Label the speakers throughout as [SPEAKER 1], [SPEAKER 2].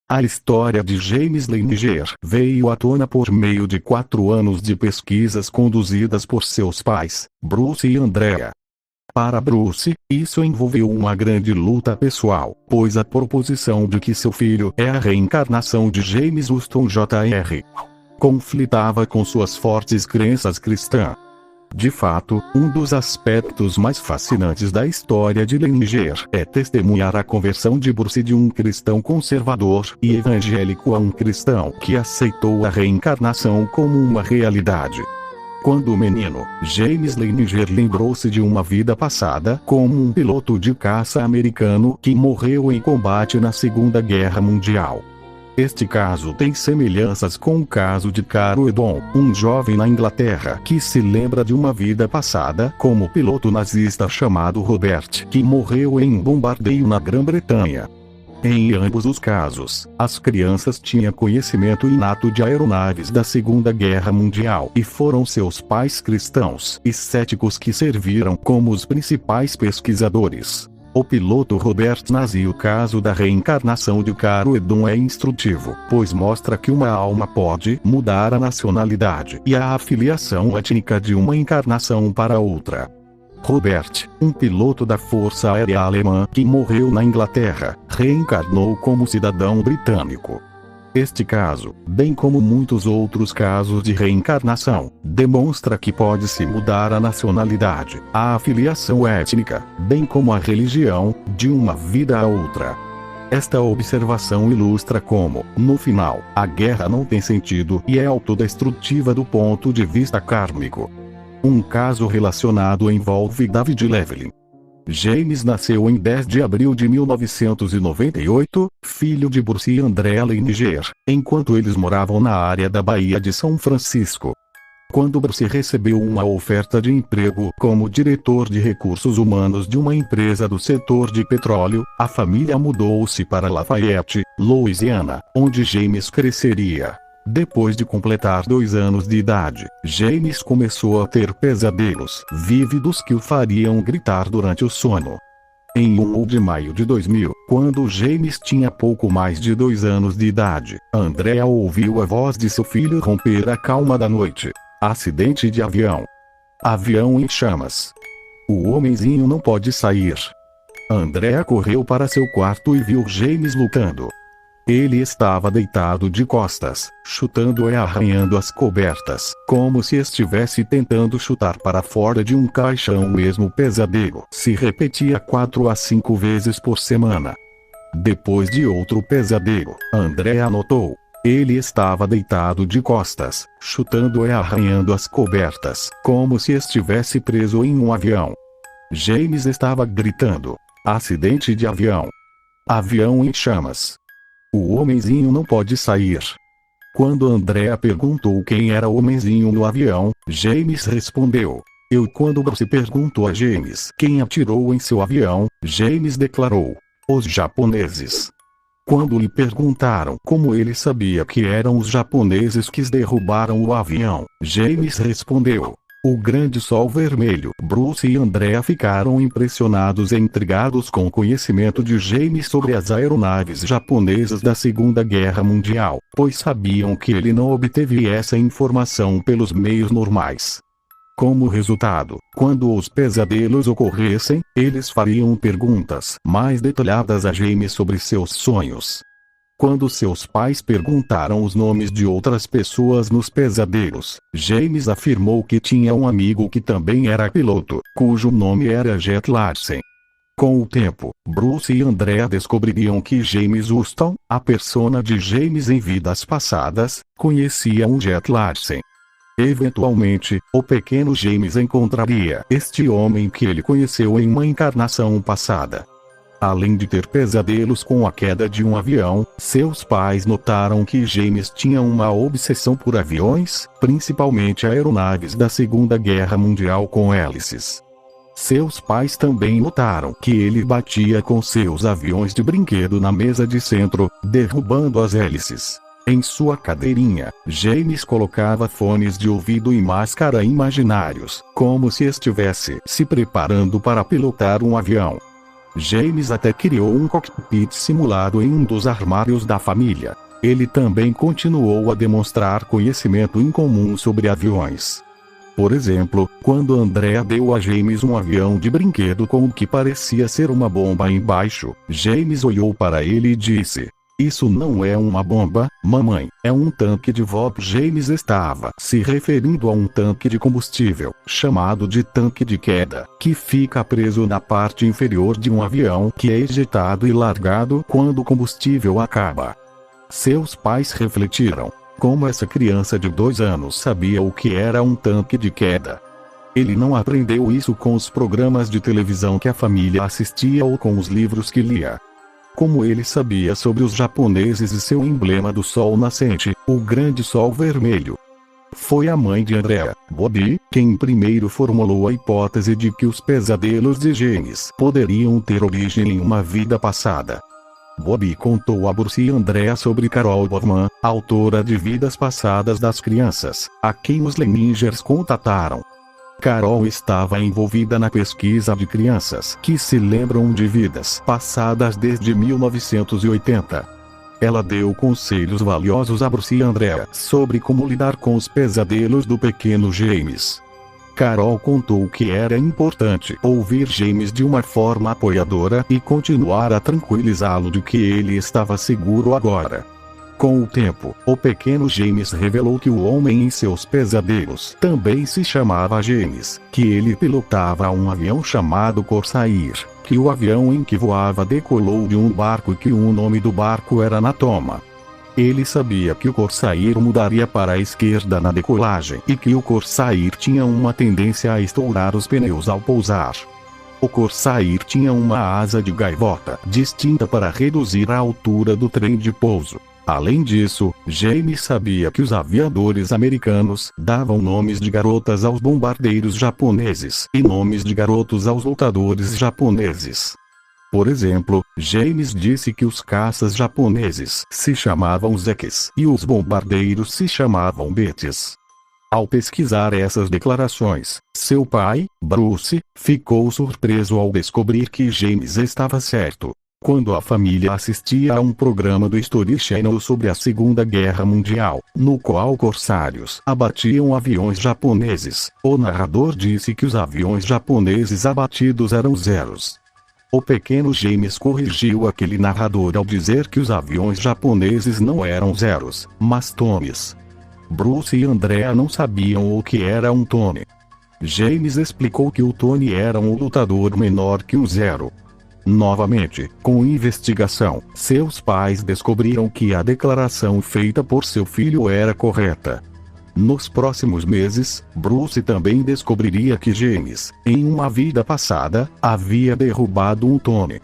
[SPEAKER 1] A história de James Leininger veio à tona por meio de 4 anos de pesquisas conduzidas por seus pais, Bruce e Andrea. Para Bruce, isso envolveu uma grande luta pessoal, pois a proposição de que seu filho é a reencarnação de James Houston Jr. conflitava com suas fortes crenças cristãs. De fato, um dos aspectos mais fascinantes da história de Leininger é testemunhar a conversão de Bruce de um cristão conservador e evangélico a um cristão que aceitou a reencarnação como uma realidade. Quando menino, James Leininger lembrou-se de uma vida passada como um piloto de caça americano que morreu em combate na Segunda Guerra Mundial. Este caso tem semelhanças com o caso de Caro Edon, um jovem na Inglaterra que se lembra de uma vida passada como piloto nazista chamado Robert, que morreu em um bombardeio na Grã-Bretanha. Em ambos os casos, as crianças tinham conhecimento inato de aeronaves da Segunda Guerra Mundial e foram seus pais cristãos e céticos que serviram como os principais pesquisadores. O piloto Robert Nazi e o caso da reencarnação de Caro Edon é instrutivo, pois mostra que uma alma pode mudar a nacionalidade e a afiliação étnica de uma encarnação para outra. Robert, um piloto da Força Aérea Alemã que morreu na Inglaterra, reencarnou como cidadão britânico. Este caso, bem como muitos outros casos de reencarnação, demonstra que pode-se mudar a nacionalidade, a afiliação étnica, bem como a religião, de uma vida a outra. Esta observação ilustra como, no final, a guerra não tem sentido e é autodestrutiva do ponto de vista kármico. Um caso relacionado envolve David Llewellyn. James nasceu em 10 de abril de 1998, filho de Bruce e Andrea Leininger, enquanto eles moravam na área da Baía de São Francisco. Quando Bruce recebeu uma oferta de emprego como diretor de recursos humanos de uma empresa do setor de petróleo, a família mudou-se para Lafayette, Louisiana, onde James cresceria. Depois de completar 2 anos de idade, James começou a ter pesadelos vívidos que o fariam gritar durante o sono. Em 1 de maio de 2000, quando James tinha pouco mais de 2 anos de idade, Andrea ouviu a voz de seu filho romper a calma da noite. Acidente de avião. Avião em chamas. O homenzinho não pode sair. Andrea correu para seu quarto e viu James lutando. Ele estava deitado de costas, chutando e arranhando as cobertas, como se estivesse tentando chutar para fora de um caixão. O mesmo pesadelo se repetia 4 a 5 vezes por semana. Depois de outro pesadelo, Andrea notou. Ele estava deitado de costas, chutando e arranhando as cobertas, como se estivesse preso em um avião. James estava gritando: acidente de avião. Avião em chamas. O homenzinho não pode sair. Quando Andrea perguntou quem era o homenzinho no avião, James respondeu: eu. Quando Bruce perguntou a James quem atirou em seu avião, James declarou: os japoneses. Quando lhe perguntaram como ele sabia que eram os japoneses que derrubaram o avião, James respondeu: o grande sol vermelho. Bruce e Andrea ficaram impressionados e intrigados com o conhecimento de James sobre as aeronaves japonesas da Segunda Guerra Mundial, pois sabiam que ele não obteve essa informação pelos meios normais. Como resultado, quando os pesadelos ocorressem, eles fariam perguntas mais detalhadas a James sobre seus sonhos. Quando seus pais perguntaram os nomes de outras pessoas nos pesadelos, James afirmou que tinha um amigo que também era piloto, cujo nome era Jet Larsen. Com o tempo, Bruce e Andrea descobririam que James Houston, a persona de James em vidas passadas, conhecia um Jet Larsen. Eventualmente, o pequeno James encontraria este homem que ele conheceu em uma encarnação passada. Além de ter pesadelos com a queda de um avião, seus pais notaram que James tinha uma obsessão por aviões, principalmente aeronaves da Segunda Guerra Mundial com hélices. Seus pais também notaram que ele batia com seus aviões de brinquedo na mesa de centro, derrubando as hélices. Em sua cadeirinha, James colocava fones de ouvido e máscara imaginários, como se estivesse se preparando para pilotar um avião. James até criou um cockpit simulado em um dos armários da família. Ele também continuou a demonstrar conhecimento incomum sobre aviões. Por exemplo, quando Andrea deu a James um avião de brinquedo com o que parecia ser uma bomba embaixo, James olhou para ele e disse: "Isso não é uma bomba, mamãe, é um tanque de vapor." James estava se referindo a um tanque de combustível, chamado de tanque de queda, que fica preso na parte inferior de um avião que é ejetado e largado quando o combustível acaba. Seus pais refletiram. Como essa criança de 2 anos sabia o que era um tanque de queda? Ele não aprendeu isso com os programas de televisão que a família assistia ou com os livros que lia. Como ele sabia sobre os japoneses e seu emblema do sol nascente, o grande sol vermelho? Foi a mãe de Andrea, Bobby, quem primeiro formulou a hipótese de que os pesadelos de James poderiam ter origem em uma vida passada. Bobby contou a Bruce e Andrea sobre Carol Bowman, autora de Vidas Passadas das Crianças, a quem os Lenningers contataram. Carol estava envolvida na pesquisa de crianças que se lembram de vidas passadas desde 1980. Ela deu conselhos valiosos a Bruce e Andrea sobre como lidar com os pesadelos do pequeno James. Carol contou que era importante ouvir James de uma forma apoiadora e continuar a tranquilizá-lo de que ele estava seguro agora. Com o tempo, o pequeno James revelou que o homem em seus pesadelos também se chamava James, que ele pilotava um avião chamado Corsair, que o avião em que voava decolou de um barco e que o nome do barco era Natoma. Ele sabia que o Corsair mudaria para a esquerda na decolagem e que o Corsair tinha uma tendência a estourar os pneus ao pousar. O Corsair tinha uma asa de gaivota distinta para reduzir a altura do trem de pouso. Além disso, James sabia que os aviadores americanos davam nomes de garotas aos bombardeiros japoneses e nomes de garotos aos lutadores japoneses. Por exemplo, James disse que os caças japoneses se chamavam Zekis e os bombardeiros se chamavam Betes. Ao pesquisar essas declarações, seu pai, Bruce, ficou surpreso ao descobrir que James estava certo. Quando a família assistia a um programa do History Channel sobre a Segunda Guerra Mundial, no qual corsários abatiam aviões japoneses, o narrador disse que os aviões japoneses abatidos eram zeros. O pequeno James corrigiu aquele narrador ao dizer que os aviões japoneses não eram zeros, mas tones. Bruce e Andrea não sabiam o que era um tone. James explicou que o tone era um lutador menor que um zero. Novamente, com investigação, seus pais descobriram que a declaração feita por seu filho era correta. Nos próximos meses, Bruce também descobriria que James, em uma vida passada, havia derrubado um Tony.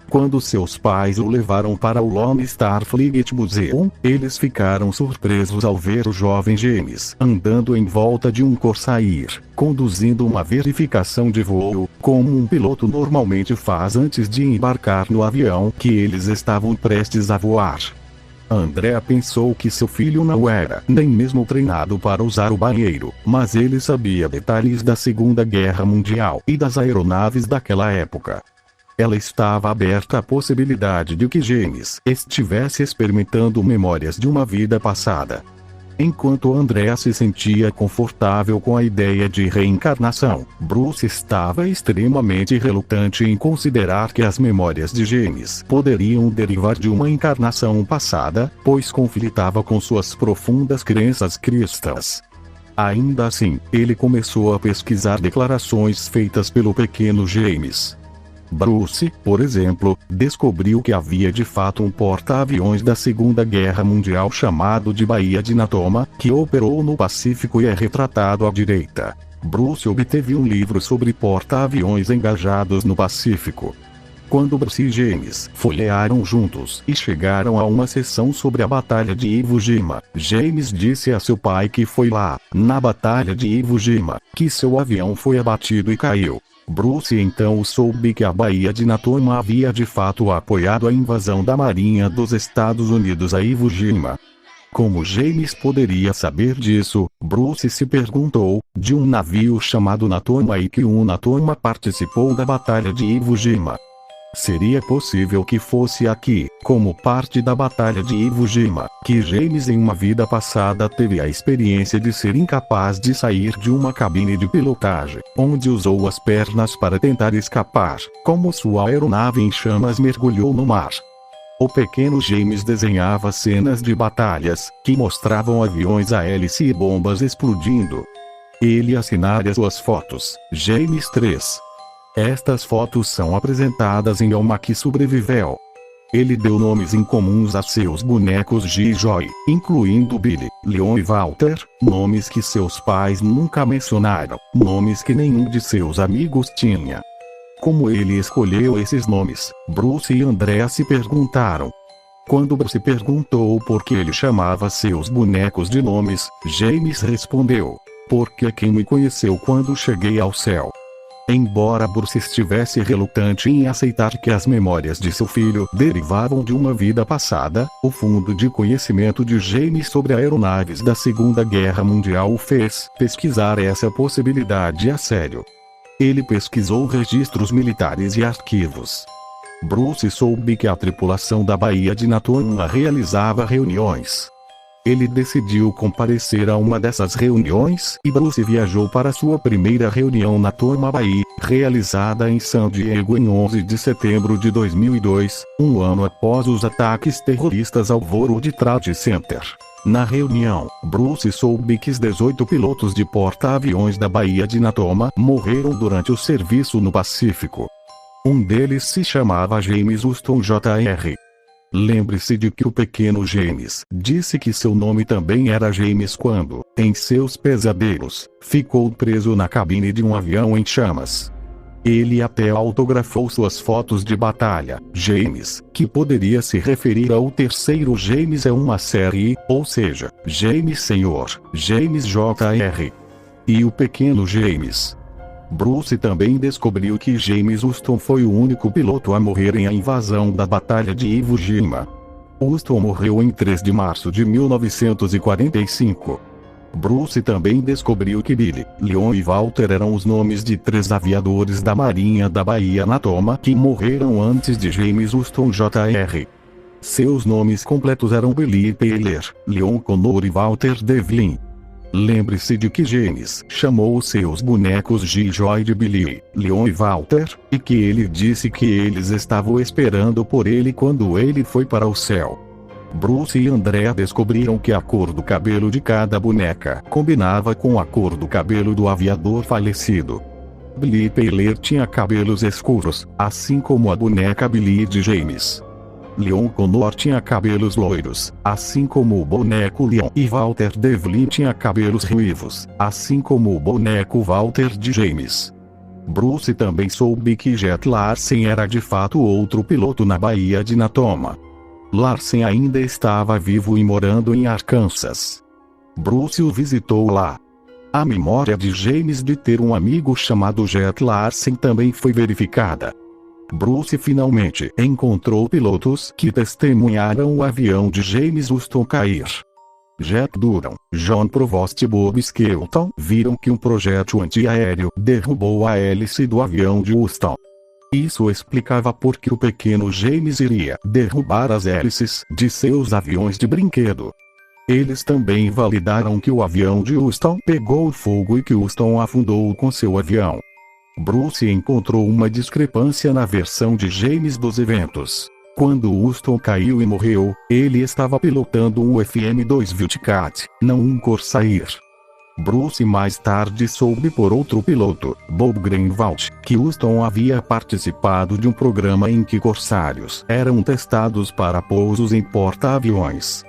[SPEAKER 1] Quando seus pais o levaram para o Lone Star Frigate Museum, eles ficaram surpresos ao ver o jovem James andando em volta de um Corsair, conduzindo uma verificação de voo, como um piloto normalmente faz antes de embarcar no avião que eles estavam prestes a voar. Andrea pensou que seu filho não era nem mesmo treinado para usar o banheiro, mas ele sabia detalhes da Segunda Guerra Mundial e das aeronaves daquela época. Ela estava aberta à possibilidade de que James estivesse experimentando memórias de uma vida passada. Enquanto Andrea se sentia confortável com a ideia de reencarnação, Bruce estava extremamente relutante em considerar que as memórias de James poderiam derivar de uma encarnação passada, pois conflitava com suas profundas crenças cristãs. Ainda assim, ele começou a pesquisar declarações feitas pelo pequeno James. Bruce, por exemplo, descobriu que havia de fato um porta-aviões da Segunda Guerra Mundial chamado de Baía de Natoma, que operou no Pacífico e é retratado à direita. Bruce obteve um livro sobre porta-aviões engajados no Pacífico. Quando Bruce e James folhearam juntos e chegaram a uma seção sobre a Batalha de Iwo Jima, James disse a seu pai que foi lá, na Batalha de Iwo Jima, que seu avião foi abatido e caiu. Bruce então soube que a Baía de Natoma havia de fato apoiado a invasão da Marinha dos Estados Unidos a Iwo Jima. Como James poderia saber disso, Bruce se perguntou, de um navio chamado Natoma e que um Natoma participou da Batalha de Iwo Jima. Seria possível que fosse aqui, como parte da Batalha de Iwo Jima, que James em uma vida passada teve a experiência de ser incapaz de sair de uma cabine de pilotagem, onde usou as pernas para tentar escapar, como sua aeronave em chamas mergulhou no mar. O pequeno James desenhava cenas de batalhas, que mostravam aviões a hélice e bombas explodindo. Ele assinara suas fotos, James 3. Estas fotos são apresentadas em Alma que sobreviveu. Ele deu nomes incomuns a seus bonecos G-Joy, incluindo Billy, Leon e Walter, nomes que seus pais nunca mencionaram, nomes que nenhum de seus amigos tinha. Como ele escolheu esses nomes, Bruce e Andrea se perguntaram. Quando Bruce perguntou por que ele chamava seus bonecos de nomes, James respondeu: "Porque quem me conheceu quando cheguei ao céu." Embora Bruce estivesse relutante em aceitar que as memórias de seu filho derivavam de uma vida passada, o fundo de conhecimento de James sobre aeronaves da Segunda Guerra Mundial o fez pesquisar essa possibilidade a sério. Ele pesquisou registros militares e arquivos. Bruce soube que a tripulação da Baía de Natoma realizava reuniões. Ele decidiu comparecer a uma dessas reuniões e Bruce viajou para sua primeira reunião na Toma Bay, realizada em San Diego em 11 de setembro de 2002, um ano após os ataques terroristas ao World Trade Center. Na reunião, Bruce soube que os 18 pilotos de porta-aviões da Baía de Natoma morreram durante o serviço no Pacífico. Um deles se chamava James Houston Jr. Lembre-se de que o pequeno James disse que seu nome também era James quando, em seus pesadelos, ficou preso na cabine de um avião em chamas. Ele até autografou suas fotos de batalha, James, que poderia se referir ao terceiro James é uma série, ou seja, James Sr., James Jr. E o pequeno James. Bruce também descobriu que James Houston foi o único piloto a morrer em a invasão da Batalha de Iwo Jima. Houston morreu em 3 de março de 1945. Bruce também descobriu que Billy, Leon e Walter eram os nomes de 3 aviadores da Marinha da Baía Natoma que morreram antes de James Houston Jr. Seus nomes completos eram Billy Taylor, Leon Connor e Walter Devlin. Lembre-se de que James chamou seus bonecos G-Joy de Billy, Leon e Walter, e que ele disse que eles estavam esperando por ele quando ele foi para o céu. Bruce e Andrea descobriram que a cor do cabelo de cada boneca combinava com a cor do cabelo do aviador falecido. Billy Taylor tinha cabelos escuros, assim como a boneca Billy de James. Leon Connor tinha cabelos loiros, assim como o boneco Leon, e Walter Devlin tinha cabelos ruivos, assim como o boneco Walter de James. Bruce também soube que Jet Larsen era de fato outro piloto na Baía de Natoma. Larsen ainda estava vivo e morando em Arkansas. Bruce o visitou lá. A memória de James de ter um amigo chamado Jet Larsen também foi verificada. Bruce finalmente encontrou pilotos que testemunharam o avião de James Houston cair. Jack Duran, John Provost e Bob Skelton viram que um projétil antiaéreo derrubou a hélice do avião de Houston. Isso explicava por que o pequeno James iria derrubar as hélices de seus aviões de brinquedo. Eles também validaram que o avião de Houston pegou fogo e que Houston afundou com seu avião. Bruce encontrou uma discrepância na versão de James dos eventos. Quando Houston caiu e morreu, ele estava pilotando um FM-2 Wildcat, não um Corsair. Bruce mais tarde soube por outro piloto, Bob Greenwald, que Houston havia participado de um programa em que corsários eram testados para pousos em porta-aviões.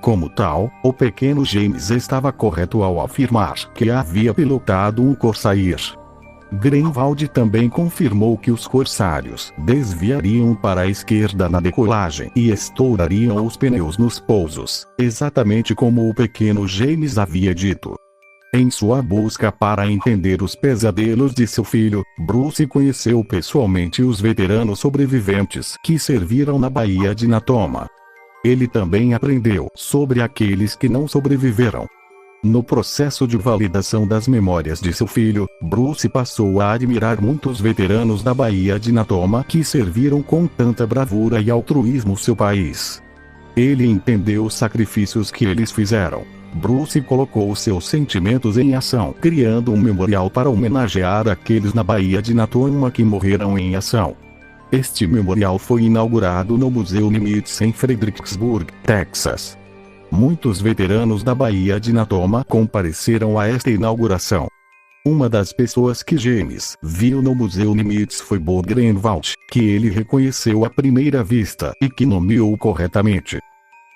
[SPEAKER 1] Como tal, o pequeno James estava correto ao afirmar que havia pilotado um Corsair. Greenwald também confirmou que os corsários desviariam para a esquerda na decolagem e estourariam os pneus nos pousos, exatamente como o pequeno James havia dito. Em sua busca para entender os pesadelos de seu filho, Bruce conheceu pessoalmente os veteranos sobreviventes que serviram na Baía de Natoma. Ele também aprendeu sobre aqueles que não sobreviveram. No processo de validação das memórias de seu filho, Bruce passou a admirar muitos veteranos da Baía de Natoma que serviram com tanta bravura e altruísmo seu país. Ele entendeu os sacrifícios que eles fizeram. Bruce colocou seus sentimentos em ação, criando um memorial para homenagear aqueles na Baía de Natoma que morreram em ação. Este memorial foi inaugurado no Museu Nimitz em Fredericksburg, Texas. Muitos veteranos da Baía de Natoma compareceram a esta inauguração. Uma das pessoas que James viu no Museu Nimitz foi Bob Greenwald, que ele reconheceu à primeira vista e que nomeou corretamente.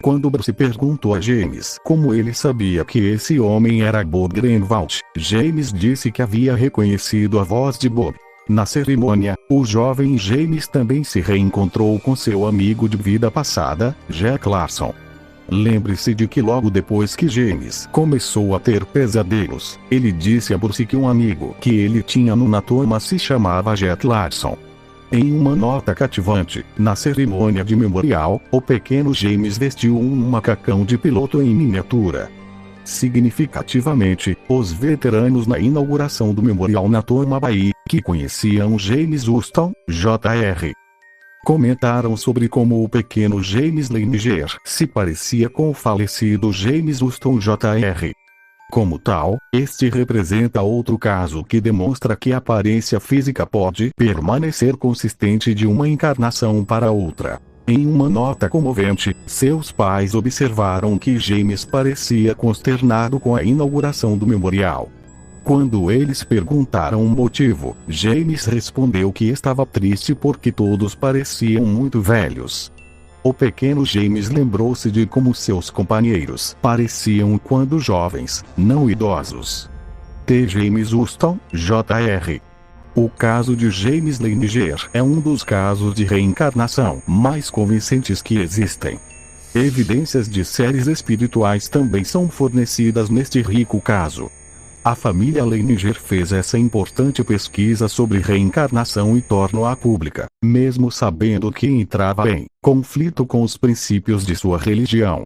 [SPEAKER 1] Quando Bruce perguntou a James como ele sabia que esse homem era Bob Greenwald, James disse que havia reconhecido a voz de Bob. Na cerimônia, o jovem James também se reencontrou com seu amigo de vida passada, Jack Larson. Lembre-se de que logo depois que James começou a ter pesadelos, ele disse a Bruce que um amigo que ele tinha no Natoma se chamava Jack Larson. Em uma nota cativante, na cerimônia de memorial, o pequeno James vestiu um macacão de piloto em miniatura. Significativamente, os veteranos na inauguração do Memorial Natoma Bay, que conheciam James Houston, Jr., comentaram sobre como o pequeno James Leininger se parecia com o falecido James Houston Jr. Como tal, este representa outro caso que demonstra que a aparência física pode permanecer consistente de uma encarnação para outra. Em uma nota comovente, seus pais observaram que James parecia consternado com a inauguração do memorial. Quando eles perguntaram o motivo, James respondeu que estava triste porque todos pareciam muito velhos. O pequeno James lembrou-se de como seus companheiros pareciam quando jovens, não idosos. T. James Houston, Jr. O caso de James Leininger é um dos casos de reencarnação mais convincentes que existem. Evidências de séries espirituais também são fornecidas neste rico caso. A família Leininger fez essa importante pesquisa sobre reencarnação e tornou-a pública, mesmo sabendo que entrava em conflito com os princípios de sua religião.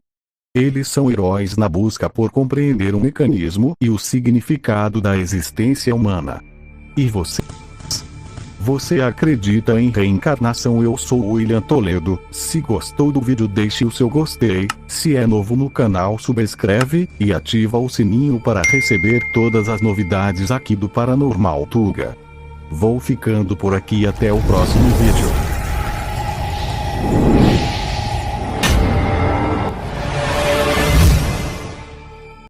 [SPEAKER 1] Eles são heróis na busca por compreender o mecanismo e o significado da existência humana. E você? Você acredita em reencarnação? Eu sou William Toledo. Se gostou do vídeo, deixe o seu gostei. Se é novo no canal, subscreve e ativa o sininho para receber todas as novidades aqui do Paranormal Tuga. Vou ficando por aqui, até o próximo vídeo.